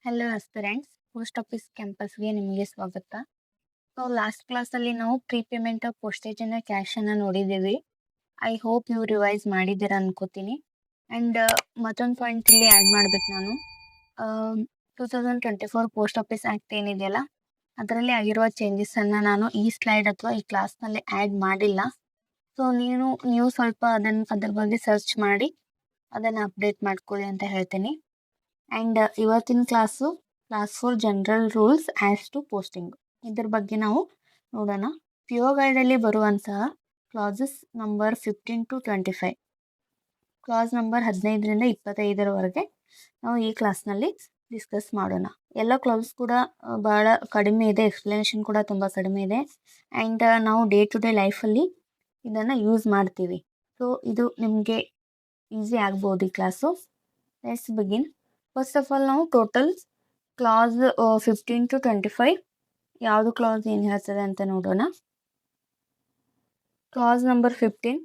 Hello aspirants, post office ಕ್ಯಾಂಪಸ್ಗೆ ನಿಮಗೆ ಸ್ವಾಗತ. So last ಕ್ಲಾಸಲ್ಲಿ ನಾವು ಪ್ರೀಪೇಮೆಂಟ್ ಆಫ್ ಪೋಸ್ಟೇಜನ್ನು ಕ್ಯಾಶನ್ನು ನೋಡಿದ್ದೀವಿ. ಐ ಹೋಪ್ ನೀವು ರಿವೈಸ್ ಮಾಡಿದ್ದೀರ ಅನ್ಕೋತೀನಿ. ಆ್ಯಂಡ್ ಮತ್ತೊಂದು ಪಾಯಿಂಟ್ ಇಲ್ಲಿ ಆ್ಯಡ್ ಮಾಡ್ಬೇಕು ನಾನು. 2024 ಪೋಸ್ಟ್ ಆಫೀಸ್ ಆ್ಯಕ್ಟ್ ಏನಿದೆಯಲ್ಲ, ಅದರಲ್ಲಿ ಆಗಿರುವ ಚೇಂಜಸನ್ನು ನಾನು ಈ ಸ್ಲೈಡ್ ಅಥವಾ ಈ ಕ್ಲಾಸ್ನಲ್ಲಿ ಆ್ಯಡ್ ಮಾಡಿಲ್ಲ. ಸೊ ನೀವು ಸ್ವಲ್ಪ ಅದ್ರ ಬಗ್ಗೆ ಸರ್ಚ್ ಮಾಡಿ ಅದನ್ನು ಅಪ್ಡೇಟ್ ಮಾಡ್ಕೊಳ್ಳಿ ಅಂತ ಹೇಳ್ತೀನಿ. ಆ್ಯಂಡ್ ಇವತ್ತಿನ clause 4 general rules as to posting, ಇದ್ರ ಬಗ್ಗೆ ನಾವು ನೋಡೋಣ. PO ಗೈಡಲ್ಲಿ ಬರುವಂತಹ clauses number 15 to 25, clause number 15ರಿಂದ 25ರವರೆಗೆ ನಾವು ಈ ಕ್ಲಾಸ್ನಲ್ಲಿ ಡಿಸ್ಕಸ್ ಮಾಡೋಣ. ಎಲ್ಲ ಕ್ಲಾಸಸ್ ಕೂಡ ಭಾಳ ಕಡಿಮೆ ಇದೆ, ಎಕ್ಸ್ಪ್ಲನೇಷನ್ ಕೂಡ ತುಂಬ ಕಡಿಮೆ ಇದೆ. ಆ್ಯಂಡ್ ನಾವು ಡೇ ಟು ಡೇ ಲೈಫಲ್ಲಿ ಇದನ್ನು ಯೂಸ್ ಮಾಡ್ತೀವಿ. ಸೊ ಇದು ನಿಮಗೆ ಈಸಿ ಆಗ್ಬೋದು ಈ class. Let's begin. First of all ನಾವು ಟೋಟಲ್ ಕ್ಲಾಸ್ 15 to 25 ಯಾವುದು ಕ್ಲಾಸ್ ಏನು ಹೇಳ್ತದೆ ಅಂತ ನೋಡೋಣ. Class number 15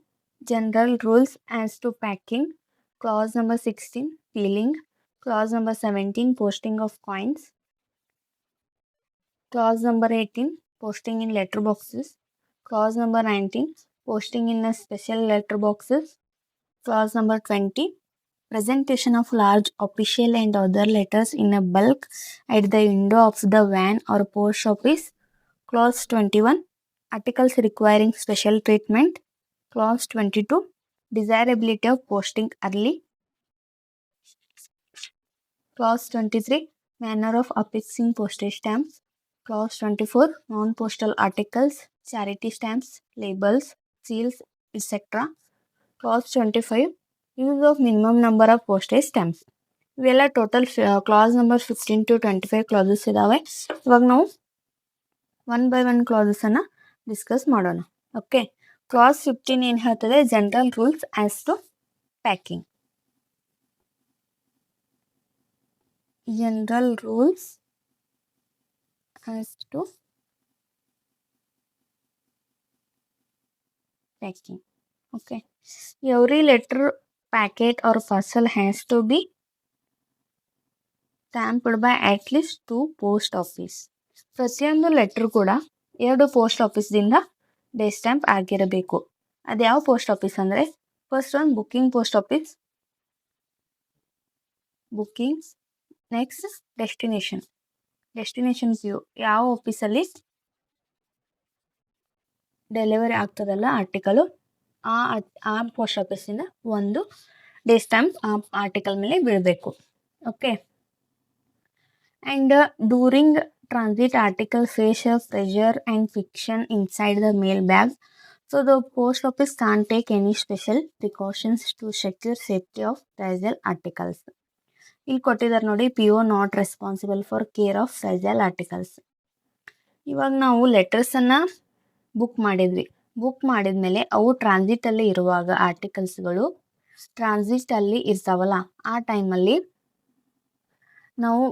general rules as to packing, class number 16 sealing, class number 17 posting of coins, class number 18 posting in letter boxes, clause number 19 posting in a special letter boxes, clause number 20 presentation of large official and other letters in a bulk at the window of the van or post office, clause 21 articles requiring special treatment, clause 22 desirability of posting early, clause 23 manner of affixing postage stamps, clause 24 non-postal articles, charity stamps, labels, seals, etc. clause 25 use of minimum number of postage stamps. ಇವೆಲ್ಲ total clause number 15 to 25 clauses ಇದ್ದಾವೆ. ಇವಾಗ ನಾವು 1 by 1 ಕ್ಲಾಸಸನ್ನು discuss ಮಾಡೋಣ. Okay, clause 15 ಏನು ಹೇಳ್ತದೆ? General rules as to packing. General rules as to packing. Okay, every letter, packet or parcel has to be stamped by at least 2 post office. ಪ್ರತಿಯೊಂದು letter ಕೂಡ 2 post ಆಫೀಸ್ದಿಂದ day stamp ಆಗಿರಬೇಕು. ಅದು ಯಾವ post office ಅಂದರೆ, first ಒಂದು booking post office, bookings. Next destination PO, ಯಾವ ಆಫೀಸಲ್ಲಿ delivery ಆಗ್ತದಲ್ಲ ಆರ್ಟಿಕಲು, ಆ ಪೋಸ್ಟ್ ಆಫೀಸಿಂದ ಒಂದು ಡೇ ಸ್ಟ್ಯಾಂಪ್ ಆ ಆರ್ಟಿಕಲ್ ಮೇಲೆ ಬೀಳಬೇಕು. Okay, and during transit article face pressure and friction inside the mail bag. So the post office can't take any special precautions to secure safety of fragile articles. ಇಲ್ಲಿ ಕೊಟ್ಟಿದ್ದಾರೆ ನೋಡಿ, PO not responsible for care of fragile articles. ಇವಾಗ ನಾವು ಲೆಟರ್ಸನ್ನು book ಮಾಡಿದ್ಮೇಲೆ ಅವು ಟ್ರಾನ್ಸಿಟಲ್ಲಿ ಇರುವಾಗ, ಆರ್ಟಿಕಲ್ಸ್ಗಳು ಟ್ರಾನ್ಸಿಟಲ್ಲಿ ಇರ್ತಾವಲ್ಲ, ಆ ಟೈಮಲ್ಲಿ ನಾವು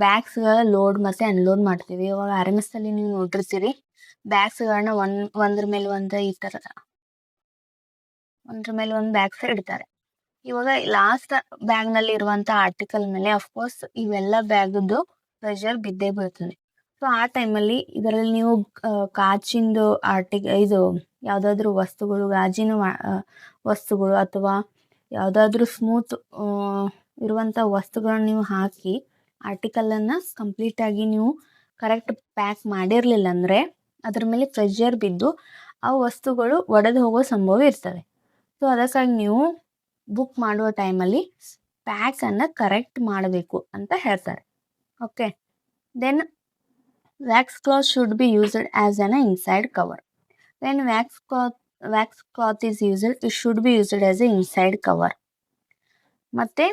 ಬ್ಯಾಗ್ಸ್ಗಳ ಲೋಡ್ ಮತ್ತು ಅನ್ಲೋಡ್ ಮಾಡ್ತೀವಿ. ಇವಾಗ RMS ಅಲ್ಲಿ ನೀವು ನೋಡಿರ್ತೀರಿ, ಬ್ಯಾಗ್ಸ್ಗಳನ್ನ ಒಂದ್ರ ಮೇಲೆ ಒಂದು ಈ ಥರ ಒಂದ್ರ ಮೇಲೆ ಒಂದು ಬ್ಯಾಗ್ಸ್ ಇಡ್ತಾರೆ. ಇವಾಗ ಲಾಸ್ಟ್ ಬ್ಯಾಗ್ನಲ್ಲಿ ಇರುವಂಥ ಆರ್ಟಿಕಲ್ ಮೇಲೆ ಅಫ್ಕೋರ್ಸ್ ಇವೆಲ್ಲ ಬ್ಯಾಗದ್ದು ಪ್ರೆಷರ್ ಬಿದ್ದೇ ಬೀಳ್ತದೆ. ಸೊ ಆ ಟೈಮಲ್ಲಿ ಇದರಲ್ಲಿ ನೀವು ಕಾಚಿಂದು ಇದು ಯಾವುದಾದ್ರೂ ವಸ್ತುಗಳು, ಗಾಜಿನ ವಸ್ತುಗಳು ಅಥವಾ ಯಾವುದಾದ್ರೂ ಸ್ಮೂತ್ ಇರುವಂಥ ವಸ್ತುಗಳನ್ನ ನೀವು ಹಾಕಿ ಆರ್ಟಿಕಲನ್ನು ಕಂಪ್ಲೀಟಾಗಿ ನೀವು ಕರೆಕ್ಟ್ ಪ್ಯಾಕ್ ಮಾಡಿರಲಿಲ್ಲ ಅಂದರೆ ಅದ್ರ ಮೇಲೆ ಪ್ರೆಷರ್ ಬಿದ್ದು ಆ ವಸ್ತುಗಳು ಒಡೆದು ಹೋಗೋ ಸಂಭವ ಇರ್ತದೆ. ಸೊ ಅದಕ್ಕಾಗಿ ನೀವು ಬುಕ್ ಮಾಡುವ ಟೈಮಲ್ಲಿ ಪ್ಯಾಕನ್ನು ಕರೆಕ್ಟ್ ಮಾಡಬೇಕು ಅಂತ ಹೇಳ್ತಾರೆ. Okay, then wax cloth should be used as an inside cover. When wax cloth is used, it should be used as an inside cover. ಮತ್ತೆ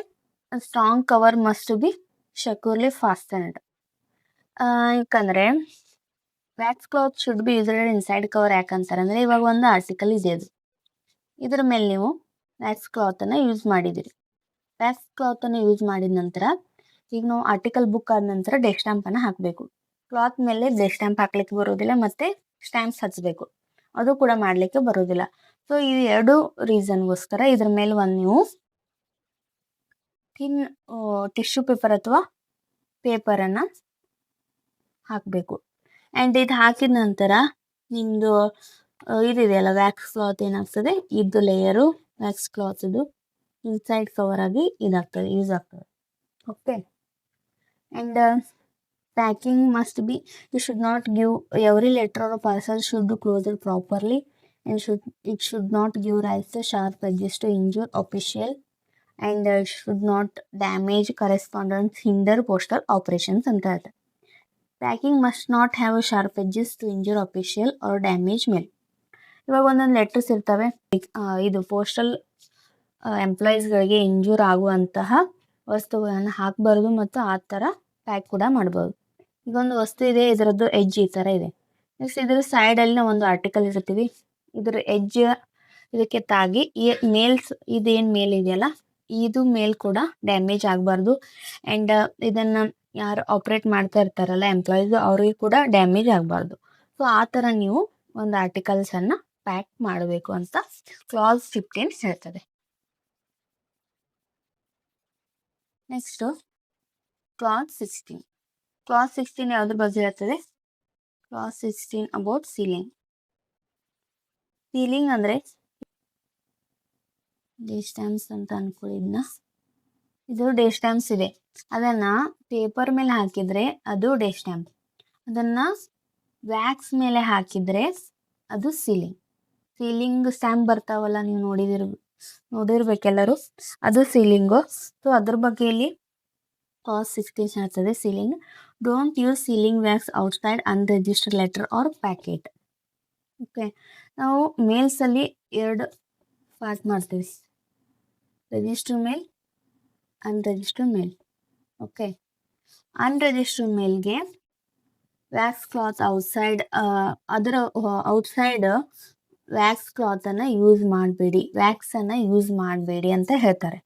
strong cover must be securely fastened. ಯಾಕಂದರೆ wax cloth should be used inside cover ಯಾಕಂತಾರೆ ಅಂದರೆ, ಇವಾಗ ಒಂದು article ಇದೆ, ಅದು ಇದ್ರ ಮೇಲೆ ನೀವು ವ್ಯಾಕ್ಸ್ ಕ್ಲಾತನ್ನು ಯೂಸ್ ಮಾಡಿದ್ದೀರಿ. ವ್ಯಾಕ್ಸ್ ಕ್ಲಾತನ್ನು ಯೂಸ್ ಮಾಡಿದ ನಂತರ ಈಗ ನಾವು ಆರ್ಟಿಕಲ್ ಬುಕ್ ಆದ ನಂತರ ಡೇ ಸ್ಟ್ಯಾಂಪನ್ನು ಹಾಕಬೇಕು. ಕ್ಲಾತ್ ಮೇಲೆ ಡೇ ಸ್ಟ್ಯಾಂಪ್ ಹಾಕ್ಲಿಕ್ಕೆ ಬರೋದಿಲ್ಲ, ಮತ್ತು ಸ್ಟ್ಯಾಂಪ್ಸ್ ಹಚ್ಚಬೇಕು, ಅದು ಕೂಡ ಮಾಡಲಿಕ್ಕೆ ಬರೋದಿಲ್ಲ. ಸೊ ಈ 2 ರೀಸನ್ಗೋಸ್ಕರ ಇದ್ರ ಮೇಲೆ ಒಂದು ನೀವು ಥಿನ್ ಟಿಶ್ಯೂ ಪೇಪರ್ ಅಥವಾ ಪೇಪರನ್ನು ಹಾಕಬೇಕು. ಆ್ಯಂಡ್ ಇದು ಹಾಕಿದ ನಂತರ ನಿಮ್ಮದು ಇದಿದೆಯಲ್ಲ ವ್ಯಾಕ್ಸ್ ಕ್ಲಾತ್ ಏನಾಗ್ತದೆ, ಇದು ಲೇಯರು ವ್ಯಾಕ್ಸ್ ಕ್ಲಾತದು ಇನ್ಸೈಡ್ ಕವರ್ ಆಗಿ ಇದಾಗ್ತದೆ, ಯೂಸ್ ಆಗ್ತದೆ. Okay. And packing must be, you should not give every letter or parcel should be closed properly and it should not give rise the sharp edges to injure official and should not damage correspondence, hinder postal operations ಅಂತ ಹೇಳ್ತಾರೆ. Packing must not have a sharp edges to injure official or damage mail. ಇವಾಗ ಒಂದೊಂದು letters ಇರ್ತವೆ, ಇದು postal ಎಂಪ್ಲಾಯೀಸ್ಗಳಿಗೆ injure ಆಗುವಂತಹ ವಸ್ತುಗಳನ್ನು ಹಾಕಬಾರ್ದು ಮತ್ತು ಆ ಥರ ಪ್ಯಾಕ್ ಕೂಡ ಮಾಡ್ಬೋದು. ಈಗೊಂದು ವಸ್ತು ಇದೆ, ಇದರದ್ದು ಎಡ್ಜ್ ಈ ಥರ ಇದೆ. ನೆಕ್ಸ್ಟ್ ಇದರ ಸೈಡಲ್ಲಿ ನಾವು ಒಂದು ಆರ್ಟಿಕಲ್ ಇರ್ತೀವಿ, ಇದರ ಎಡ್ಜ್ ಇದಕ್ಕೆ ತಾಗಿ ಈ ಮೇಲ್ಸ್ ಇದೇನು ಮೇಲ್ ಇದೆಯಲ್ಲ ಇದು ಮೇಲ್ ಕೂಡ ಡ್ಯಾಮೇಜ್ ಆಗಬಾರ್ದು. ಆ್ಯಂಡ್ ಇದನ್ನು ಯಾರು ಆಪ್ರೇಟ್ ಮಾಡ್ತಾ ಇರ್ತಾರಲ್ಲ ಎಂಪ್ಲಾಯೀಸ್, ಅವ್ರಿಗೆ ಕೂಡ ಡ್ಯಾಮೇಜ್ ಆಗಬಾರ್ದು. ಸೊ ಆ ಥರ ನೀವು ಒಂದು ಆರ್ಟಿಕಲ್ಸನ್ನು ಪ್ಯಾಕ್ ಮಾಡಬೇಕು ಅಂತ ಕ್ಲಾಸ್ 15 ಹೇಳ್ತದೆ. Next class 16. ಕ್ಲಾಸ್ 16 ಯಾವುದ್ರ ಬಗ್ಗೆ ಹೇಳ್ತದೆ? Class 16 about ceiling. ಸೀಲಿಂಗ್ ಅಂದರೆ ಡೇ ಸ್ಟ್ಯಾಂಪ್ಸ್ ಅಂತ ಅನ್ಕೊಳ್ಳಿದ್ನ, ಇದು ಡೇ ಸ್ಟ್ಯಾಂಪ್ಸ್ ಇದೆ, ಅದನ್ನು ಪೇಪರ್ ಮೇಲೆ ಹಾಕಿದರೆ ಅದು ಡೇ ಸ್ಟ್ಯಾಂಪ್, ಅದನ್ನು ವ್ಯಾಕ್ಸ್ ಮೇಲೆ ಹಾಕಿದರೆ ಅದು ಸೀಲಿಂಗ್. ಸೀಲಿಂಗ್ ಸ್ಟ್ಯಾಂಪ್ ಬರ್ತಾವಲ್ಲ, ನೀವು ನೋಡಿರ್ಬೇಕೆಲ್ಲರೂ, ಅದು ಸೀಲಿಂಗು. ಸೊ ಅದ್ರ ಬಗ್ಗೆ ಇಲ್ಲಿ ಕ್ಲಾಸ್ 16 ಹೇಳ್ತದೆ. Sealing, don't use sealing wax outside unregistered letter or packet. Okay, ನಾವು ಮೇಲ್ಸಲ್ಲಿ 2 ಪಾರ್ಟ್ ಮಾಡ್ತೀವಿ, register mail, unregistered mail. Okay, unregistered ಮೇಲ್ಗೆ ವ್ಯಾಕ್ಸ್ ಕ್ಲಾತ್ ಔಟ್ಸೈಡ್, ಅದರ ಔಟ್ಸೈಡ್ ವ್ಯಾಕ್ಸ್ ಕ್ಲಾತನ್ನು ಯೂಸ್ ಮಾಡಬೇಡಿ, ವ್ಯಾಕ್ಸನ್ನು ಯೂಸ್ ಮಾಡಬೇಡಿ ಅಂತ ಹೇಳ್ತಾರೆ.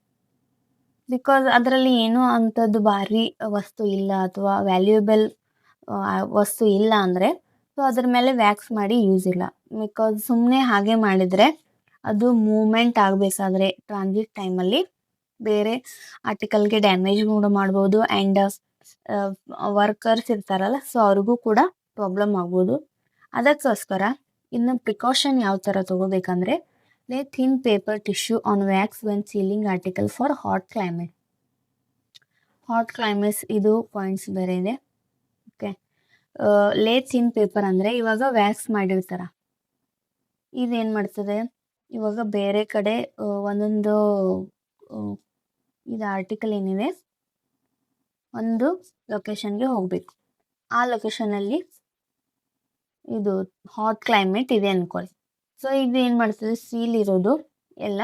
ಬಿಕಾಸ್ ಅದರಲ್ಲಿ ಏನೋ ಅಂಥದ್ದು ಭಾರಿ ವಸ್ತು ಇಲ್ಲ ಅಥವಾ ವ್ಯಾಲ್ಯೂಯಬಲ್ ವಸ್ತು ಇಲ್ಲ ಅಂದರೆ ಸೊ ಅದ್ರ ಮೇಲೆ ವ್ಯಾಕ್ಸ್ ಮಾಡಿ ಯೂಸ್ ಇಲ್ಲ. ಬಿಕಾಸ್ ಸುಮ್ಮನೆ ಹಾಗೆ ಮಾಡಿದರೆ ಅದು ಮೂವ್ಮೆಂಟ್ ಆಗಬೇಕಾದ್ರೆ ಟ್ರಾನ್ಸಿಟ್ ಟೈಮಲ್ಲಿ ಬೇರೆ ಆರ್ಟಿಕಲ್ಗೆ ಡ್ಯಾಮೇಜ್ ಕೂಡ ಮಾಡ್ಬೋದು. ಆ್ಯಂಡ್ ವರ್ಕರ್ಸ್ ಇರ್ತಾರಲ್ಲ, ಸೊ ಅವ್ರಿಗೂ ಕೂಡ ಪ್ರಾಬ್ಲಮ್ ಆಗ್ಬೋದು. ಅದಕ್ಕೋಸ್ಕರ ಇನ್ನು ಪ್ರಿಕಾಷನ್ ಯಾವ ಥರ ತೊಗೋಬೇಕಂದ್ರೆ, ಲೇ thin paper tissue on wax when ceiling article for hot climate. Hot climates ಇದು ಪಾಯಿಂಟ್ಸ್ ಬೇರೆ ಇದೆ. ಓಕೆ, ಲೇ ಥಿನ್ ಪೇಪರ್ ಅಂದರೆ ಇವಾಗ ವ್ಯಾಕ್ಸ್ ಮಾಡಿರ್ತಾರ, ಇದೇನು ಮಾಡ್ತದೆ, ಇವಾಗ ಬೇರೆ ಕಡೆ ಒಂದೊಂದು ಇದು ಆರ್ಟಿಕಲ್ ಏನಿದೆ ಒಂದು ಲೊಕೇಶನ್ಗೆ ಹೋಗಬೇಕು, ಆ ಲೊಕೇಶನಲ್ಲಿ ಇದು ಹಾಟ್ ಕ್ಲೈಮೇಟ್ ಇದೆ ಅಂದ್ಕೊಳ್ಳಿ. ಸೊ ಇದು ಏನು ಮಾಡ್ತದೆ, ಸೀಲ್ ಇರೋದು ಎಲ್ಲ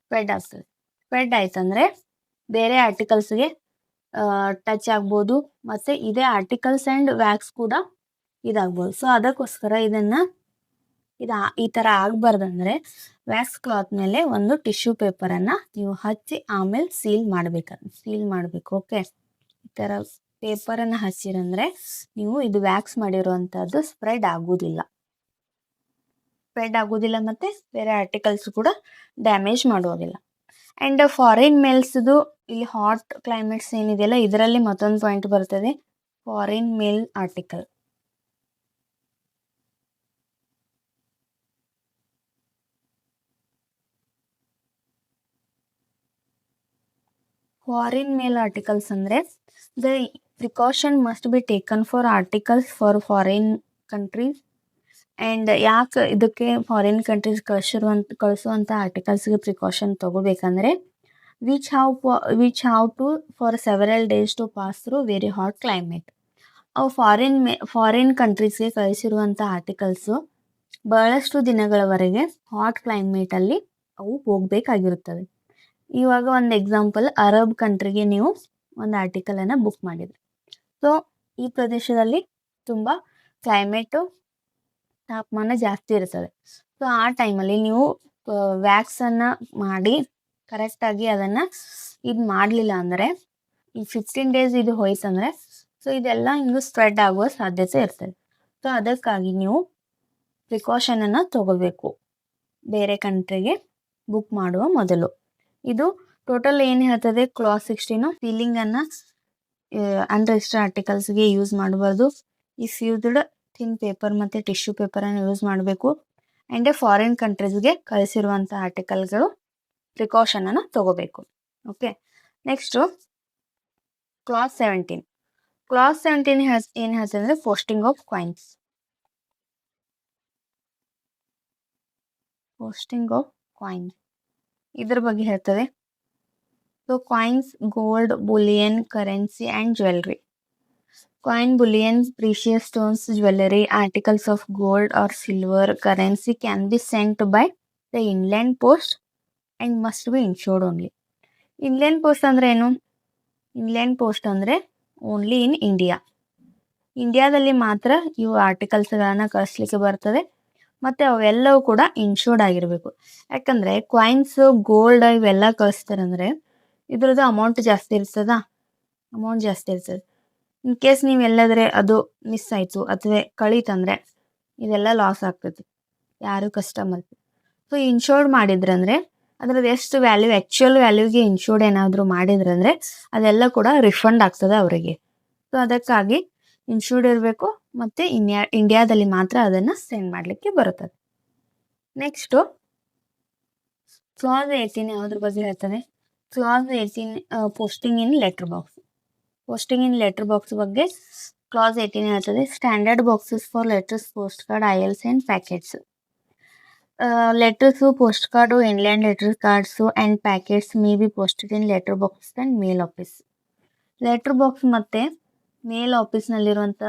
ಸ್ಪ್ರೆಡ್ ಆಗ್ತದೆ. ಸ್ಪ್ರೆಡ್ ಆಯ್ತಂದರೆ ಬೇರೆ ಆರ್ಟಿಕಲ್ಸ್ಗೆ ಟಚ್ ಆಗ್ಬೋದು, ಮತ್ತು ಇದೇ ಆರ್ಟಿಕಲ್ಸ್ ಆ್ಯಂಡ್ ವ್ಯಾಕ್ಸ್ ಕೂಡ ಇದಾಗ್ಬೋದು. ಸೊ ಅದಕ್ಕೋಸ್ಕರ ಈ ಥರ ಆಗಬಾರ್ದಂದ್ರೆ ವ್ಯಾಕ್ಸ್ ಕ್ಲಾತ್ ಮೇಲೆ ಒಂದು ಟಿಶ್ಯೂ ಪೇಪರನ್ನು ನೀವು ಹಚ್ಚಿ ಆಮೇಲೆ ಸೀಲ್ ಮಾಡಬೇಕು. ಓಕೆ, ಈ ಥರ ಪೇಪರನ್ನು ಹಚ್ಚಿರಂದರೆ ನೀವು ಇದು ವ್ಯಾಕ್ಸ್ ಮಾಡಿರುವಂಥದ್ದು ಸ್ಪ್ರೆಡ್ ಆಗೋದಿಲ್ಲ ಮತ್ತು ಬೇರೆ ಆರ್ಟಿಕಲ್ಸ್ ಕೂಡ ಡ್ಯಾಮೇಜ್ ಮಾಡೋದಿಲ್ಲ. ಆ್ಯಂಡ್ ಫಾರಿನ್ ಮೇಲ್ಸ್ದು ಇಲ್ಲಿ ಹಾಟ್ ಕ್ಲೈಮೇಟ್ಸ್ ಏನಿದೆಯಲ್ಲ ಇದರಲ್ಲಿ ಮತ್ತೊಂದು ಪಾಯಿಂಟ್ ಬರ್ತದೆ, foreign mail article. Foreign mail articles ಅಂದರೆ the precaution must be taken for articles for foreign countries. And ಯಾಕೆ ಇದಕ್ಕೆ ಫಾರಿನ್ ಕಂಟ್ರೀಸ್ ಕಳಿಸುವಂಥ ಆರ್ಟಿಕಲ್ಸ್ಗೆ ಪ್ರಿಕಾಷನ್ ತೊಗೋಬೇಕಂದ್ರೆ which have to for several days to pass through very hot climate. ಅವು foreign ಕಂಟ್ರೀಸ್ಗೆ ಕಳಿಸಿರುವಂಥ ಆರ್ಟಿಕಲ್ಸು ಬಹಳಷ್ಟು ದಿನಗಳವರೆಗೆ ಹಾಟ್ ಕ್ಲೈಮೇಟಲ್ಲಿ ಅವು ಹೋಗಬೇಕಾಗಿರುತ್ತದೆ. ಇವಾಗ ಒಂದು ಎಕ್ಸಾಂಪಲ್, ಅರಬ್ ಕಂಟ್ರಿಗೆ ನೀವು ಒಂದು ಆರ್ಟಿಕಲನ್ನು ಬುಕ್ ಮಾಡಿದ್ರಿ. ಸೊ ಈ ಪ್ರದೇಶದಲ್ಲಿ ತುಂಬ ಕ್ಲೈಮೇಟು ತಾಪಮಾನ ಜಾಸ್ತಿ ಇರ್ತದೆ. ಸೊ ಆ ಟೈಮಲ್ಲಿ ನೀವು ವ್ಯಾಕ್ಸನ್ನು ಮಾಡಿ ಕರೆಕ್ಟಾಗಿ ಅದನ್ನು ಇದು ಮಾಡಲಿಲ್ಲ ಅಂದರೆ ಈ 15 ಡೇಸ್ ಇದು ಹೋಯ್ತಂದರೆ ಸೊ ಇದೆಲ್ಲ ಹಿಂಗೆ ಸ್ಪ್ರೆಡ್ ಆಗುವ ಸಾಧ್ಯತೆ ಇರ್ತದೆ. ಸೊ ಅದಕ್ಕಾಗಿ ನೀವು ಪ್ರಿಕಾಷನನ್ನು ತಗೋಬೇಕು ಬೇರೆ ಕಂಟ್ರಿಗೆ ಬುಕ್ ಮಾಡುವ ಮೊದಲು. ಇದು ಟೋಟಲ್ ಏನು ಹೇಳ್ತದೆ, ಕ್ಲಾಸ್ 16 ಸೀಲಿಂಗನ್ನು ಅನ್ರಿಜಿಸ್ಟರ್ಡ್ ಆರ್ಟಿಕಲ್ಸ್ಗೆ ಯೂಸ್ ಮಾಡಬಾರ್ದು. ಇಫ್ ಯೂಸ್ಡ್ ಥಿನ್ ಪೇಪರ್ ಮತ್ತು ಟಿಶ್ಯೂ ಪೇಪರನ್ನು ಯೂಸ್ ಮಾಡಬೇಕು. ಆ್ಯಂಡ್ ಫಾರಿನ್ ಕಂಟ್ರೀಸ್ಗೆ ಕಳಿಸಿರುವಂಥ ಆರ್ಟಿಕಲ್ಗಳು ಪ್ರಿಕಾಷನನ್ನು ತಗೋಬೇಕು. Okay, next class 17. ಕ್ಲಾಸ್ 17 ಏನು ಹೇಳ್ತದೆ ಅಂದರೆ posting of coins. Posting of coins ಇದ್ರ ಬಗ್ಗೆ ಹೇಳ್ತದೆ. So coins, gold, Boolean, currency and jewellery. Coin, bullion, precious stones, jewelry, articles of gold or silver, currency can be sent by the inland post and must be insured only. Inland post ಅಂದರೆ ಏನು? Inland post ಅಂದರೆ only in India. ಇಂಡಿಯಾದಲ್ಲಿ ಮಾತ್ರ ಇವು ಆರ್ಟಿಕಲ್ಸ್ಗಳನ್ನು ಕಳಿಸ್ಲಿಕ್ಕೆ ಬರ್ತದೆ ಮತ್ತು ಅವೆಲ್ಲವೂ ಕೂಡ ಇನ್ಶೂರ್ಡ್ ಆಗಿರಬೇಕು. ಯಾಕಂದರೆ ಕಾಯಿನ್ಸು, ಗೋಲ್ಡ್ ಇವೆಲ್ಲ ಕಳಿಸ್ತಾರೆ ಅಂದರೆ ಇದ್ರದ್ದು ಅಮೌಂಟ್ ಜಾಸ್ತಿ ಇರ್ತದ. ಇನ್ ಕೇಸ್ ನೀವು ಎಲ್ಲಾದರೆ ಅದು ಮಿಸ್ ಆಯಿತು ಅಥವಾ ಕಳೀತಂದರೆ ಇದೆಲ್ಲ ಲಾಸ್ ಆಗ್ತದೆ ಯಾರು ಕಸ್ಟಮರ್ಗೆ. ಸೊ ಇನ್ಶೂರ್ಡ್ ಮಾಡಿದ್ರಂದರೆ ಅದ್ರದ್ದು ಎಷ್ಟು ವ್ಯಾಲ್ಯೂ, ಆ್ಯಕ್ಚುಯಲ್ ವ್ಯಾಲ್ಯೂಗೆ ಇನ್ಶೂರ್ಡ್ ಏನಾದರೂ ಮಾಡಿದ್ರಂದರೆ ಅದೆಲ್ಲ ಕೂಡ ರಿಫಂಡ್ ಆಗ್ತದೆ ಅವರಿಗೆ. ಸೊ ಅದಕ್ಕಾಗಿ ಇನ್ಶೂರ್ಡ್ ಇರಬೇಕು ಮತ್ತು ಇಂಡಿಯಾದಲ್ಲಿ ಮಾತ್ರ ಅದನ್ನು ಸೆಂಡ್ ಮಾಡಲಿಕ್ಕೆ ಬರುತ್ತದೆ. ನೆಕ್ಸ್ಟು ಕ್ಲಾಸ್ 18 ಯಾವುದ್ರ ಬಗ್ಗೆ ಹೇಳ್ತದೆ? Class 18 posting in letter box. Posting in letter box ಬಗ್ಗೆ ಕ್ಲಾಸ್ 18 ಹೇಳ್ತದೆ. Standard boxes for letters, post card, ILs and packets. Letters, post card, inland letter cards and packets may be posted in letter box and mail office. Letter box ಮತ್ತು mail ಆಫೀಸ್ನಲ್ಲಿರುವಂಥ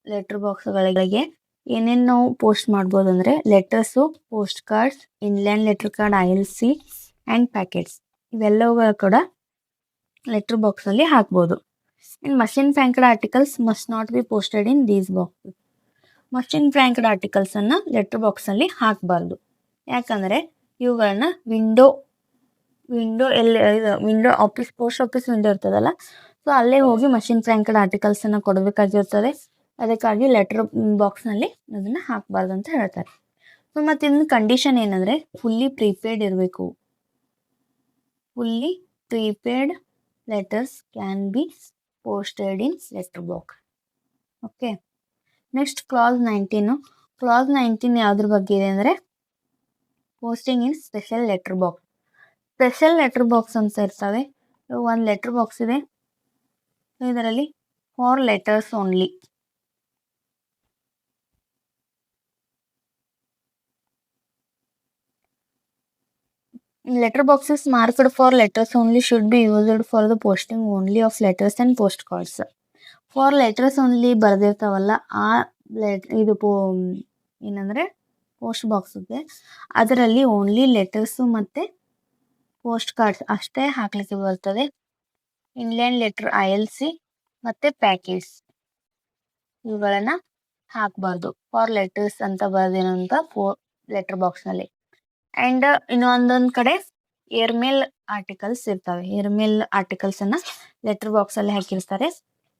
letter ಬಾಕ್ಸ್ಗಳಿಗೆ ಏನೇನು ನಾವು post ಮಾಡ್ಬೋದು ಅಂದರೆ letters, post cards, inland letter card, ILC and packets ಇವೆಲ್ಲವುಗಳು ಕೂಡ letter ಬಾಕ್ಸಲ್ಲಿ ಹಾಕ್ಬೋದು. And machine franked articles must not be posted in these boxes. Machine franked ಆರ್ಟಿಕಲ್ಸನ್ನು ಲೆಟರ್ ಬಾಕ್ಸಲ್ಲಿ ಹಾಕಬಾರ್ದು. ಯಾಕಂದರೆ ಇವುಗಳನ್ನ window office, post office window ಇರ್ತದಲ್ಲ, ಸೊ ಅಲ್ಲೇ ಹೋಗಿ ಮಷಿನ್ ಫ್ಯಾಂಕ್ಡ್ ಆರ್ಟಿಕಲ್ಸನ್ನು ಕೊಡಬೇಕಾಗಿರ್ತದೆ. ಅದಕ್ಕಾಗಿ ಲೆಟರ್ ಬಾಕ್ಸ್ನಲ್ಲಿ ಅದನ್ನು ಹಾಕಬಾರ್ದು ಅಂತ ಹೇಳ್ತಾರೆ. ಸೊ ಮತ್ತು ಇನ್ನು ಕಂಡೀಷನ್ ಏನಂದರೆ ಫುಲ್ಲಿ ಪ್ರೀಪೇಯ್ಡ್ ಇರಬೇಕು. Fully prepaid letters can be posted in letter box. Okay, next class 19. Class 19 ಯಾವುದ್ರ ಬಗ್ಗೆ ಇದೆ ಅಂದರೆ posting in special letter box. Special letter box ಅಂತ ಇರ್ತವೆ. ಒಂದು ಲೆಟರ್ ಬಾಕ್ಸ್ ಇದೆ, ಇದರಲ್ಲಿ 4 letters only. Letter boxes marked for letters only should be used for the posting only of letters and postcards. For letters only ಬರೆದಿರ್ತಾವಲ್ಲ ಆ ಇದು ಏನಂದರೆ post ಬಾಕ್ಸ್ಗೆ ಅದರಲ್ಲಿ ಓನ್ಲಿ ಲೆಟರ್ಸು ಮತ್ತು ಪೋಸ್ಟ್ ಕಾರ್ಡ್ಸ್ ಅಷ್ಟೇ ಹಾಕಲಿಕ್ಕೆ ಬರ್ತದೆ. ಇನ್ಲ್ಯಾಂಡ್ ಲೆಟರ್, ILC ಮತ್ತು ಪ್ಯಾಕೆಟ್ಸ್ ಇವುಗಳನ್ನು ಹಾಕಬಾರ್ದು. ಫಾರ್ ಲೆಟರ್ಸ್ ಅಂತ ಬರೆದಿರೋಂಥ ಲೆಟರ್ ಬಾಕ್ಸ್ನಲ್ಲಿ. ಆ್ಯಂಡ್ ಇನ್ನೊಂದೊಂದು ಕಡೆ ಏರ್ಮೇಲ್ ಆರ್ಟಿಕಲ್ಸ್ ಇರ್ತವೆ. ಏರ್ಮೇಲ್ ಆರ್ಟಿಕಲ್ಸನ್ನು ಲೆಟರ್ ಬಾಕ್ಸಲ್ಲಿ ಹಾಕಿರ್ತಾರೆ.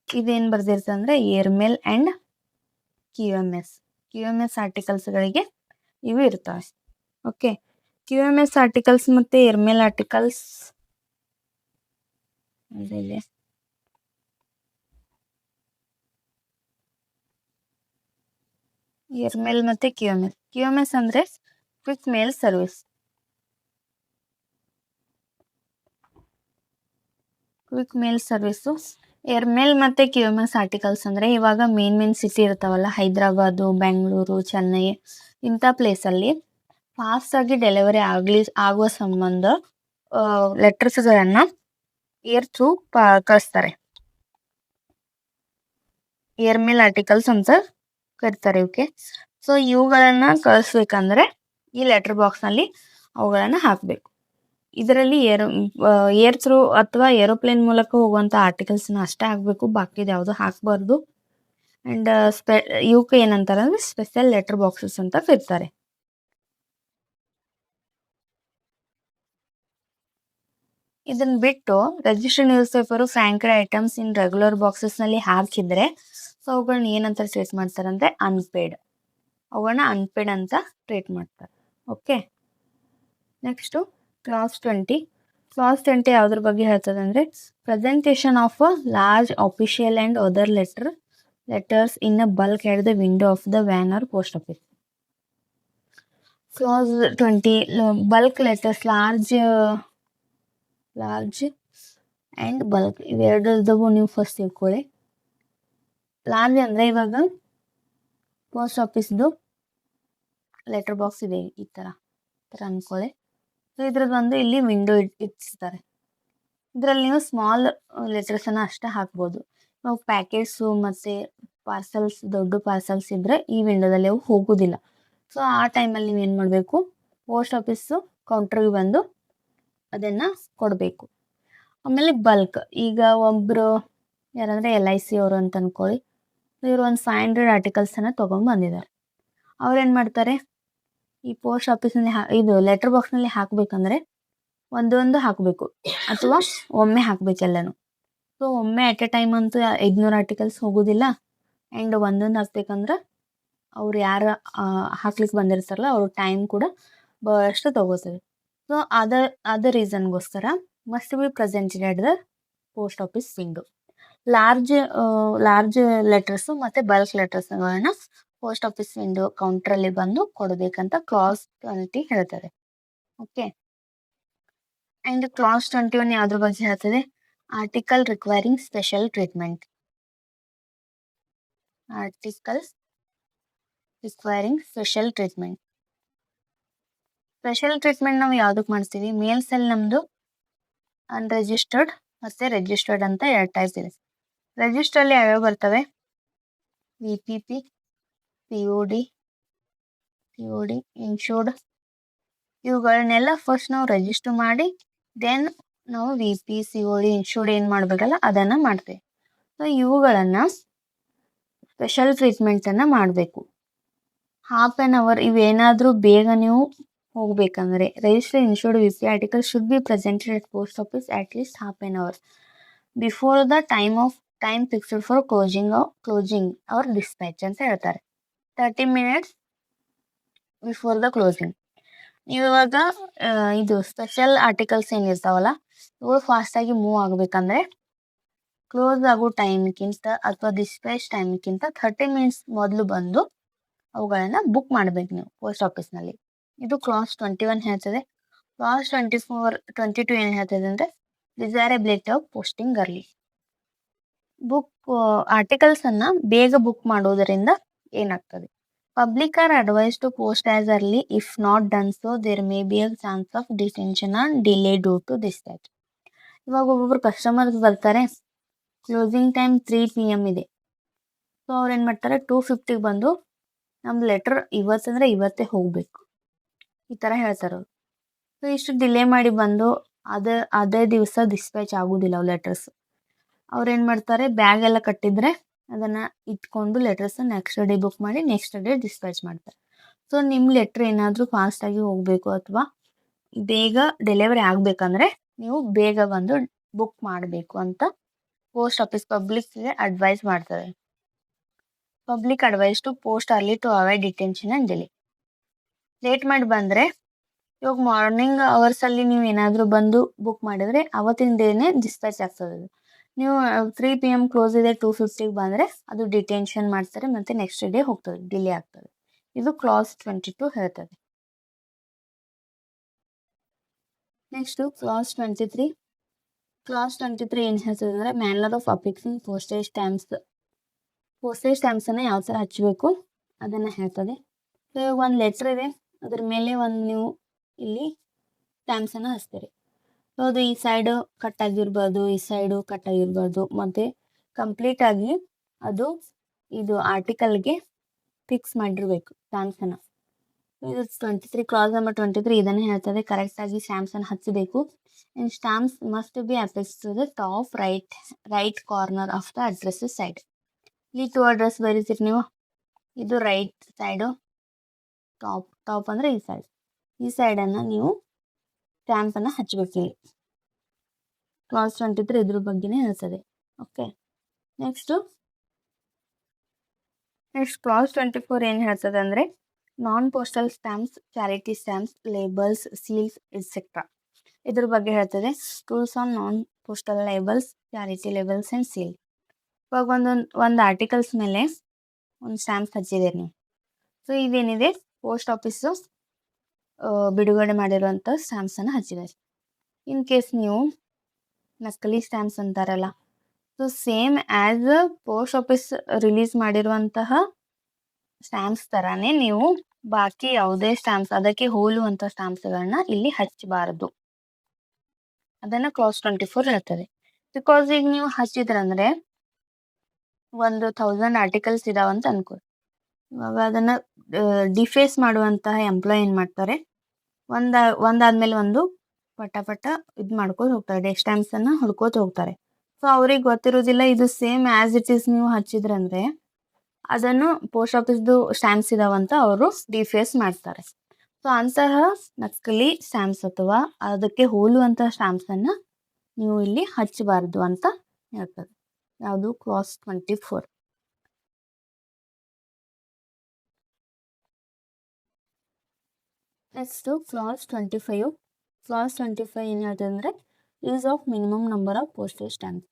ಇದೇನು ಬರ್ದಿರ್ತದೆ ಅಂದರೆ ಏರ್ಮೇಲ್ ಆ್ಯಂಡ್ QMS ಆರ್ಟಿಕಲ್ಸ್ಗಳಿಗೆ ಇವು ಇರ್ತವೆ. ಓಕೆ, QMS ಆರ್ಟಿಕಲ್ಸ್ ಮತ್ತು ಏರ್ಮೇಲ್ ಆರ್ಟಿಕಲ್ಸ್ ಏರ್ಮೇಲ್ ಮತ್ತು QMS ಅಂದರೆ ಕ್ವಿಕ್ ಮೇಲ್ ಸರ್ವಿಸ್. ಕ್ವಿಕ್ ಮೇಲ್ ಸರ್ವಿಸು. ಏರ್ಮೇಲ್ ಮತ್ತು QMS ಆರ್ಟಿಕಲ್ಸ್ ಅಂದರೆ ಇವಾಗ ಮೇನ್ ಸಿಟಿ ಇರ್ತಾವಲ್ಲ, ಹೈದರಾಬಾದು, ಬೆಂಗಳೂರು, ಚೆನ್ನೈ ಇಂಥ ಪ್ಲೇಸಲ್ಲಿ ಫಾಸ್ಟಾಗಿ ಡೆಲಿವರಿ ಆಗುವ ಸಂಬಂಧ ಲೆಟರ್ಸ್ಗಳನ್ನು ಏರ್ ಥ್ರೂ ಕಳಿಸ್ತಾರೆ. ಏರ್ಮೇಲ್ ಆರ್ಟಿಕಲ್ಸ್ ಅಂತ ಕರಿತಾರೆ ಇವಕ್ಕೆ. ಸೊ ಇವುಗಳನ್ನು ಕಳಿಸ್ಬೇಕಂದ್ರೆ ಈ ಲೆಟರ್ ಬಾಕ್ಸ್ನಲ್ಲಿ ಅವುಗಳನ್ನು ಹಾಕಬೇಕು. ಇದರಲ್ಲಿ ಏರ್ ಥ್ರೂ ಅಥವಾ ಏರೋಪ್ಲೇನ್ ಮೂಲಕ ಹೋಗುವಂಥ ಆರ್ಟಿಕಲ್ಸ್ನ ಅಷ್ಟೇ ಹಾಕಬೇಕು, ಬಾಕಿದು ಯಾವುದು ಹಾಕಬಾರ್ದು. ಆ್ಯಂಡ್ ಇವಕ್ಕೆ ಏನಂತಾರೆ ಅಂದರೆ ಸ್ಪೆಷಲ್ ಲೆಟರ್ ಬಾಕ್ಸಸ್ ಅಂತ ಕರೀತಾರೆ. ಇದನ್ನು ಬಿಟ್ಟು registered news paper, franked items in regular ಬಾಕ್ಸಸ್ನಲ್ಲಿ ಹಾಕಿದರೆ ಸೊ ಅವುಗಳನ್ನ ಏನಂತ ಟ್ರೀಟ್ ಮಾಡ್ತಾರೆ ಅಂದರೆ ಅನ್ಪೇಯ್ಡ್. ಅವುಗಳನ್ನ ಅನ್ಪೇಯ್ಡ್ ಅಂತ ಟ್ರೀಟ್ ಮಾಡ್ತಾರೆ. ಓಕೆ, ನೆಕ್ಸ್ಟು ಕ್ಲಾಸ್ 20 ಕ್ಲಾಸ್ 20 ಯಾವುದ್ರ ಬಗ್ಗೆ ಹೇಳ್ತದೆ ಅಂದರೆ presentation of a large official and other letters in a bulk at the window of the van or post office. Class 20 bulk letters large and bulk ಇವೆರಡರದ್ದು ನೀವು first ತಿಳ್ಕೊಳ್ಳಿ. Large ಅಂದರೆ ಇವಾಗ post ಆಫೀಸ್ದು letter box ಇದೆ ಈ ಥರ ಅಂದ್ಕೊಳ್ಳಿ. So ಇದ್ರದ್ದು ಒಂದು ಇಲ್ಲಿ ವಿಂಡೋ ಇಟ್ಟಿರ್ತಾರೆ. ಇದರಲ್ಲಿ ನೀವು ಸ್ಮಾಲ್ ಲೆಟರ್ಸನ್ನು ಅಷ್ಟೇ ಹಾಕ್ಬೋದು. ನಾವು ಪ್ಯಾಕೆಟ್ಸು ಮತ್ತು ಪಾರ್ಸಲ್ಸ್ ದೊಡ್ಡ ಪಾರ್ಸಲ್ಸ್ ಇದ್ದರೆ ಈ ವಿಂಡೋದಲ್ಲಿ ಅವು ಹೋಗೋದಿಲ್ಲ. ಸೊ ಆ ಟೈಮಲ್ಲಿ ನೀವೇನು ಮಾಡಬೇಕು, ಪೋಸ್ಟ್ ಆಫೀಸು ಕೌಂಟ್ರಿಗೆ ಬಂದು ಅದನ್ನು ಕೊಡಬೇಕು. ಆಮೇಲೆ ಬಲ್ಕ್, ಈಗ ಒಬ್ಬರು ಯಾರಂದರೆ LIC ಅವರು ಅಂತ ಅಂದ್ಕೊಳ್ಳಿ, ಇವರು ಒಂದು 500 ಆರ್ಟಿಕಲ್ಸನ್ನು ತೊಗೊಂಡು ಬಂದಿದ್ದಾರೆ. ಅವ್ರೇನು ಮಾಡ್ತಾರೆ, ಈ ಪೋಸ್ಟ್ ಆಫೀಸ್ನಲ್ಲಿ ಇದು ಲೆಟರ್ ಬಾಕ್ಸ್ನಲ್ಲಿ ಹಾಕಬೇಕಂದ್ರೆ ಒಂದೊಂದು ಹಾಕಬೇಕು ಅಥವಾ ಒಮ್ಮೆ ಹಾಕಬೇಕೆಲ್ಲನೂ. ಸೊ ಒಮ್ಮೆ ಅಟ್ ಎ ಟೈಮ್ ಅಂತೂ 500 ಆರ್ಟಿಕಲ್ಸ್ ಹೋಗೋದಿಲ್ಲ. ಆ್ಯಂಡ್ ಒಂದೊಂದು ಹಾಕ್ಬೇಕಂದ್ರೆ ಅವ್ರು ಯಾರು ಹಾಕ್ಲಿಕ್ಕೆ ಬಂದಿರ್ತಾರಲ್ಲ ಅವ್ರ ಟೈಮ್ ಕೂಡ ಭಾಳಷ್ಟು ತೊಗೋತದೆ. ಸೊ ಅದ ರೀಸನ್ಗೋಸ್ಕರ must be presented at the post office window. Large letters ಮತ್ತು ಬಲ್ಕ್ ಲೆಟರ್ಸ್ಗಳನ್ನ ಪೋಸ್ಟ್ ಆಫೀಸ್ ವಿಂಡೋ ಕೌಂಟ್ರಲ್ಲಿ ಬಂದು ಕೊಡಬೇಕಂತ ಕ್ಲಾಸ್ 20 ಹೇಳ್ತದೆ. ಓಕೆ. ಆ್ಯಂಡ್ ಕ್ಲಾಸ್ 21 ಯಾವುದ್ರ ಬಗ್ಗೆ ಹೇಳ್ತದೆ, article requiring special treatment. Articles requiring special treatment ನಾವು ಯಾವುದಕ್ಕೆ ಮಾಡ್ತೀವಿ, ಮೇಲ್ಸಲ್ಲಿ ನಮ್ಮದು ಅನ್ರಿಜಿಸ್ಟರ್ಡ್ ಮತ್ತು ರಿಜಿಸ್ಟರ್ಡ್ ಅಂತ 2 ಟೈಪ್ ಇದೆ. ರಿಜಿಸ್ಟರ್ಲಿ ಯಾವ್ಯಾವ ಬರ್ತವೆ, VPP, COD, ಇನ್ಶೂರ್ಡ್, ಇವುಗಳನ್ನೆಲ್ಲ ಫಸ್ಟ್ ನಾವು ರಿಜಿಸ್ಟರ್ ಮಾಡಿ ದೆನ್ ನಾವು VP, COD, ಇನ್ಶೂರ್ಡ್ ಏನು ಮಾಡಬೇಕಲ್ಲ ಅದನ್ನು ಮಾಡ್ತೇವೆ. ಸೊ ಇವುಗಳನ್ನು ಸ್ಪೆಷಲ್ ಟ್ರೀಟ್ಮೆಂಟನ್ನು ಮಾಡಬೇಕು. ಹಾಫ್ ಆ್ಯನ್ ಅವರ್ ಇವೇನಾದರೂ ಬೇಗ ನೀವು ಹೋಗಬೇಕಂದ್ರೆ register insured VP article should be presented at post office at least half an hour before the time fixed for closing hour dispatch ಅಂತ ಹೇಳ್ತಾರೆ. 30 minutes ಬಿಫೋರ್ ದ ಕ್ಲೋಸಿಂಗ್. ನೀವು ಇವಾಗ ಇದು special articles ಏನಿರ್ತಾವಲ್ಲ ಇವು ಫಾಸ್ಟಾಗಿ ಮೂವ್ ಆಗಬೇಕಂದ್ರೆ ಕ್ಲೋಸ್ ಆಗೋ ಟೈಮ್ಗಿಂತ ಅಥವಾ ಡಿಸ್ಪ್ಯಾಚ್ ಟೈಮ್ಗಿಂತ 30 minutes ಮೊದಲು ಬಂದು ಅವುಗಳನ್ನು ಬುಕ್ ಮಾಡಬೇಕು ನೀವು ಪೋಸ್ಟ್ ಆಫೀಸ್ನಲ್ಲಿ. ಇದು ಕ್ಲಾಸ್ 21 ಹೇಳ್ತದೆ. ಕ್ಲಾಸ್ 22 ಏನು ಹೇಳ್ತದೆ ಅಂದರೆ ಡಿಸೈರಬಿಲಿಟಿ ಆಫ್ ಪೋಸ್ಟಿಂಗ್ ಅರ್ಲಿ. ಆರ್ಟಿಕಲ್ಸನ್ನು ಬೇಗ ಬುಕ್ ಮಾಡೋದರಿಂದ ಏನಾಗ್ತದೆ, public are advise to post as early if not done so there may be a chance of detention and delay due to dispatch. ಇವಾಗ ಒಬ್ಬೊಬ್ರು ಕಸ್ಟಮರ್ಸ್ ಬರ್ತಾರೆ, ಕ್ಲೋಸಿಂಗ್ ಟೈಮ್ 3 PM ಇದೆ. So ಅವ್ರು ಏನು ಮಾಡ್ತಾರೆ 2:50 ಬಂದು ನಮ್ಮ ಲೆಟ್ರ್ ಇವತ್ತಂದರೆ ಇವತ್ತೇ ಹೋಗಬೇಕು ಈ ಥರ ಹೇಳ್ತಾರೆ ಅವರು. ಸೊ ಇಷ್ಟು ಡಿಲೇ ಮಾಡಿ ಬಂದು ಅದೇ ದಿವಸ ಡಿಸ್ಪ್ಯಾಚ್ ಆಗೋದಿಲ್ಲ ಅವು ಲೆಟರ್ಸ್. ಅವ್ರೇನು ಮಾಡ್ತಾರೆ, ಬ್ಯಾಗ್ ಎಲ್ಲ ಕಟ್ಟಿದ್ರೆ ಅದನ್ನು ಇಟ್ಕೊಂಡು ಲೆಟರ್ಸ್ ನೆಕ್ಸ್ಟ್ ಡೇ ಬುಕ್ ಮಾಡಿ ನೆಕ್ಸ್ಟ್ ಡೇ ಡಿಸ್ಪ್ಯಾಚ್ ಮಾಡ್ತಾರೆ. ಸೊ ನಿಮ್ಮ ಲೆಟ್ರ್ ಏನಾದರೂ ಫಾಸ್ಟಾಗಿ ಹೋಗಬೇಕು ಅಥವಾ ಬೇಗ ಡೆಲಿವರಿ ಆಗಬೇಕಂದ್ರೆ ನೀವು ಬೇಗ ಬಂದು ಬುಕ್ ಮಾಡಬೇಕು ಅಂತ ಪೋಸ್ಟ್ ಆಫೀಸ್ ಪಬ್ಲಿಕ್ಗೆ ಅಡ್ವೈಸ್ ಮಾಡ್ತಾರೆ. Public advise to post early to avoid detention and delay. Late ಮಾಡಿ ಬಂದರೆ ಇವಾಗ ಮಾರ್ನಿಂಗ್ ಅವರ್ಸಲ್ಲಿ ನೀವು ಏನಾದರೂ ಬಂದು ಬುಕ್ ಮಾಡಿದರೆ ಅವತ್ತಿನ ಡೇನೇ ಡಿಸ್ಪ್ಯಾಚ್ ಆಗ್ತದೆ. ನೀವು 3 PM ಕ್ಲೋಸ್ ಇದೆ 2:50 ಬಂದರೆ ಅದು ಡಿಟೆನ್ಷನ್ ಮಾಡ್ತಾರೆ ಮತ್ತು ನೆಕ್ಸ್ಟ್ ಡೇ ಹೋಗ್ತದೆ, ಡಿಲೇ ಆಗ್ತದೆ. ಇದು ಕ್ಲಾಸ್ 22 ಹೇಳ್ತದೆ. Next class 23. ಕ್ಲಾಸ್ 23 ಏನು ಹೇಳ್ತದೆ ಅಂದರೆ ಮ್ಯಾನರ್ ಆಫ್ ಅಫಿಕ್ಸಿಂಗ್ ಪೋಸ್ಟೇಜ್ ಸ್ಟ್ಯಾಂಪ್ಸನ್ನು ಯಾವ ಥರ ಹಚ್ಚಬೇಕು ಅದನ್ನು ಹೇಳ್ತದೆ. ಸೊ ಇವಾಗ ಒಂದು ಲೆಟ್ರ್ ಇದೆ, ಅದ್ರ ಮೇಲೆ ನೀವು ಇಲ್ಲಿ ಸ್ಟ್ಯಾಂಪ್ಸನ್ನು ಹಚ್ತೀರಿ. ಸೊ ಅದು ಈ ಸೈಡು ಕಟ್ಟಾಗಿರ್ಬಾರ್ದು, ಈ ಸೈಡು ಕಟ್ಟಾಗಿರ್ಬಾರ್ದು, ಮತ್ತು ಕಂಪ್ಲೀಟಾಗಿ ಇದು ಆರ್ಟಿಕಲ್ಗೆ ಫಿಕ್ಸ್ ಮಾಡಿರಬೇಕು ಸ್ಟ್ಯಾಂಪ್ಸನ್ನು. ಇದು 23 ಕ್ಲಾಸ್ ನಂಬರ್ 23 ಇದನ್ನು ಹೇಳ್ತದೆ. ಕರೆಕ್ಟಾಗಿ ಸ್ಟ್ಯಾಂಪ್ಸನ್ನು ಹಚ್ಚಬೇಕು. And stamps must be affix to the top right corner of the address side. ಇಲ್ಲಿ 2 ಅಡ್ರೆಸ್ ಬರೀತೀರಿ ನೀವು. ಇದು ರೈಟ್ ಸೈಡು, ಟಾಪ್ ಅಂದರೆ ಈ ಸೈಡನ್ನು ನೀವು ಸ್ಟ್ಯಾಂಪನ್ನು ಹಚ್ಚಬೇಕು. ಇಲ್ಲಿ ಕ್ಲಾಸ್ 23 ಇದ್ರ ಬಗ್ಗೆನೇ ಹೇಳ್ತದೆ. ಓಕೆ. ನೆಕ್ಸ್ಟ್ ಕ್ಲಾಸ್ 24 ಏನು ಹೇಳ್ತದೆ ಅಂದರೆ non postal stamps, charity stamps, labels, seals etcetera. ಇದ್ರ ಬಗ್ಗೆ ಹೇಳ್ತದೆ. Rules on non postal labels, charity labels and seal. ಇವಾಗ ಒಂದು ಆರ್ಟಿಕಲ್ಸ್ ಮೇಲೆ ಒಂದು ಸ್ಟ್ಯಾಂಪ್ಸ್ ಹಚ್ಚಿದ್ದೀರಿ ನೀವು. ಸೊ ಇದೇನಿದೆ ಪೋಸ್ಟ್ ಆಫೀಸು ಬಿಡುಗಡೆ ಮಾಡಿರುವಂಥ ಸ್ಟ್ಯಾಂಪ್ಸನ್ನು ಹಚ್ಚಿದ್ದಾರೆ. ಇನ್ ಕೇಸ್ ನೀವು ನಕಲಿ ಸ್ಟ್ಯಾಂಪ್ಸ್ ಅಂತಾರಲ್ಲ, so same as post office release ಮಾಡಿರುವಂತಹ ಸ್ಟ್ಯಾಂಪ್ಸ್ ಥರನೇ ನೀವು ಬಾಕಿ ಯಾವುದೇ ಸ್ಟ್ಯಾಂಪ್ಸ್ ಅದಕ್ಕೆ ಹೋಲುವಂಥ ಸ್ಟ್ಯಾಂಪ್ಸ್ಗಳನ್ನ ಇಲ್ಲಿ ಹಚ್ಚಬಾರದು. ಅದನ್ನು ಕ್ಲಾಸ್ 24 ಹೇಳ್ತದೆ. ಬಿಕಾಸ್ ಈಗ ನೀವು ಹಚ್ಚಿದ್ರಂದ್ರೆ 1000 ಆರ್ಟಿಕಲ್ಸ್ ಇದಾವಂತ ಅನ್ಕೊಳ್ಳಿ. ಇವಾಗ ಅದನ್ನು ಡಿಫೇಸ್ ಮಾಡುವಂತಹ ಎಂಪ್ಲಾಯ್ ಏನು ಮಾಡ್ತಾರೆ, ಒಂದಾದ್ಮೇಲೆ ಒಂದು ಪಟ ಇದು ಮಾಡ್ಕೊಂಡು ಹೋಗ್ತಾರೆ, ಸ್ಟ್ಯಾಂಪ್ಸನ್ನು ಹುಡ್ಕೋತ ಹೋಗ್ತಾರೆ. ಸೊ ಅವ್ರಿಗೆ ಗೊತ್ತಿರೋದಿಲ್ಲ ಇದು ಸೇಮ್ ಆ್ಯಸ್ ಇಟ್ ಈಸ್ ನೀವು ಹಚ್ಚಿದ್ರಂದ್ರೆ ಅದನ್ನು ಪೋಸ್ಟ್ ಆಫೀಸ್ದು ಸ್ಟ್ಯಾಂಪ್ಸ್ ಇದಾವಂತ ಅವರು ಡಿಫೇಸ್ ಮಾಡ್ತಾರೆ. ಸೊ ಅಂತಹ ನಕಲಿ ಸ್ಟ್ಯಾಂಪ್ಸ್ ಅಥವಾ ಅದಕ್ಕೆ ಹೋಲುವಂತಹ ಸ್ಟ್ಯಾಂಪ್ಸನ್ನು ನೀವು ಇಲ್ಲಿ ಹಚ್ಚಬಾರ್ದು ಅಂತ ಹೇಳ್ತದೆ. ಯಾವುದು ಕ್ಲಾಸ್ 24. Next class 25. ಕ್ಲಾಸ್ 25 ಏನು ಹೇಳ್ತದೆ ಅಂದರೆ use of minimum number of postage stamps.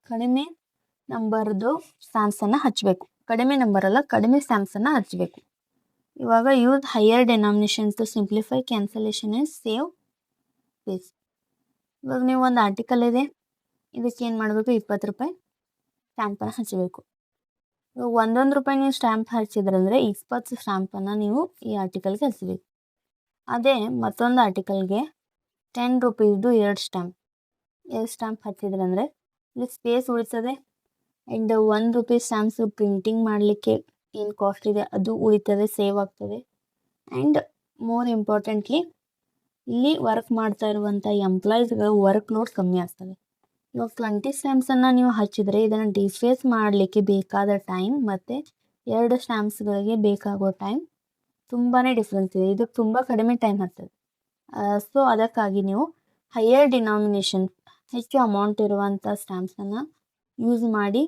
ಕಡಿಮೆ ನಂಬರ್ದು ಸ್ಟ್ಯಾಂಪ್ಸನ್ನು ಹಚ್ಚಬೇಕು. ಕಡಿಮೆ ನಂಬರ್ ಅಲ್ಲ, ಕಡಿಮೆ ಸ್ಟ್ಯಾಂಪ್ಸನ್ನು ಹಚ್ಚಬೇಕು. ಇವಾಗ use higher denominations to simplify cancellation and save space. ಇವಾಗ ನೀವು ಒಂದು ಆರ್ಟಿಕಲ್ ಇದೆ, ಇದಕ್ಕೆ ಏನು ಮಾಡಬೇಕು, 20 ರೂಪಾಯಿ ಸ್ಟ್ಯಾಂಪನ್ನು ಹಚ್ಚಬೇಕು. ಇವಾಗ 1 ರೂಪಾಯಿ ನೀವು ಸ್ಟ್ಯಾಂಪ್ ಹಚ್ಚಿದ್ರಂದರೆ 20 ಸ್ಟ್ಯಾಂಪನ್ನು ನೀವು ಈ ಆರ್ಟಿಕಲ್ಗೆ ಹಚ್ಚಬೇಕು. ಅದೇ ಮತ್ತೊಂದು ಆರ್ಟಿಕಲ್ಗೆ 10 ರೂಪೀಸ್ದು 2 ಸ್ಟ್ಯಾಂಪ್ ಹಚ್ಚಿದ್ರಂದರೆ ಇಲ್ಲಿ ಸ್ಪೇಸ್ ಉಳಿತದೆ. ಆ್ಯಂಡ್ 1 ರೂಪೀಸ್ ಸ್ಟ್ಯಾಂಪ್ಸು ಪ್ರಿಂಟಿಂಗ್ ಮಾಡಲಿಕ್ಕೆ ಏನು ಕಾಸ್ಟ್ ಇದೆ ಅದು ಉಳಿತದೆ, ಸೇವ್ ಆಗ್ತದೆ. ಆ್ಯಂಡ್ ಮೋರ್ ಇಂಪಾರ್ಟೆಂಟ್ಲಿ ಇಲ್ಲಿ ವರ್ಕ್ ಮಾಡ್ತಾ ಇರುವಂಥ ಎಂಪ್ಲಾಯೀಸ್ಗಳ ವರ್ಕ್ ಲೋಡ್ ಕಮ್ಮಿ ಆಗ್ತದೆ. ಇವಾಗ 20 ಸ್ಟ್ಯಾಂಪ್ಸನ್ನು ನೀವು ಹಚ್ಚಿದರೆ ಇದನ್ನು ಡಿಫೇಸ್ ಮಾಡಲಿಕ್ಕೆ ಬೇಕಾದ ಟೈಮ್ ಮತ್ತು 2 ಸ್ಟ್ಯಾಂಪ್ಸ್ಗಳಿಗೆ ಬೇಕಾಗೋ ಟೈಮ್ ತುಂಬಾ ಡಿಫ್ರೆನ್ಸ್ ಇದೆ. ಇದಕ್ಕೆ ತುಂಬ ಕಡಿಮೆ ಟೈಮ್ ಆಗ್ತದೆ. ಸೊ ಅದಕ್ಕಾಗಿ ನೀವು ಹೈಯರ್ ಡಿನಾಮಿನೇಷನ್, ಹೆಚ್ಚು ಅಮೌಂಟ್ ಇರುವಂಥ ಸ್ಟ್ಯಾಂಪ್ಸನ್ನು ಯೂಸ್ ಮಾಡಿ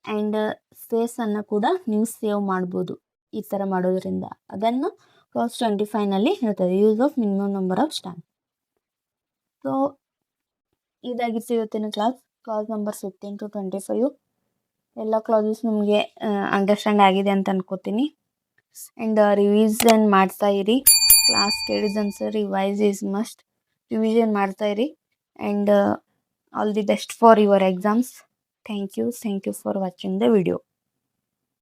ಆ್ಯಂಡ್ ಸ್ಪೇಸನ್ನು ಕೂಡ ನೀವು ಸೇವ್ ಮಾಡ್ಬೋದು ಈ ಥರ ಮಾಡೋದ್ರಿಂದ. ಅದನ್ನು ಕ್ಲಾಸ್ 25ನಲ್ಲಿ ಹೇಳ್ತದೆ, use of minimum number of stamp. So ಇದಾಗಿತ್ತು ಇವತ್ತಿನ ಕ್ಲಾಸ್ ನಂಬರ್ 15 to 25. ಎಲ್ಲ ಕ್ಲಾಸಸ್ ನಿಮಗೆ ಅಂಡರ್ಸ್ಟ್ಯಾಂಡ್ ಆಗಿದೆ ಅಂತ ಅನ್ಕೋತೀನಿ. ಆ್ಯಂಡ್ ರಿವಿಷನ್ ಮಾಡ್ತಾ ಇರಿ. ಕ್ಲಾಸ್ ಕೇಳಿದಂತೆ ರಿವೈಸ್ ಈಸ್ ಮಸ್ಟ್. ರಿವಿಷನ್ ಮಾಡ್ತಾ ಇರಿ and all the best for your exams. Thank you for watching the video.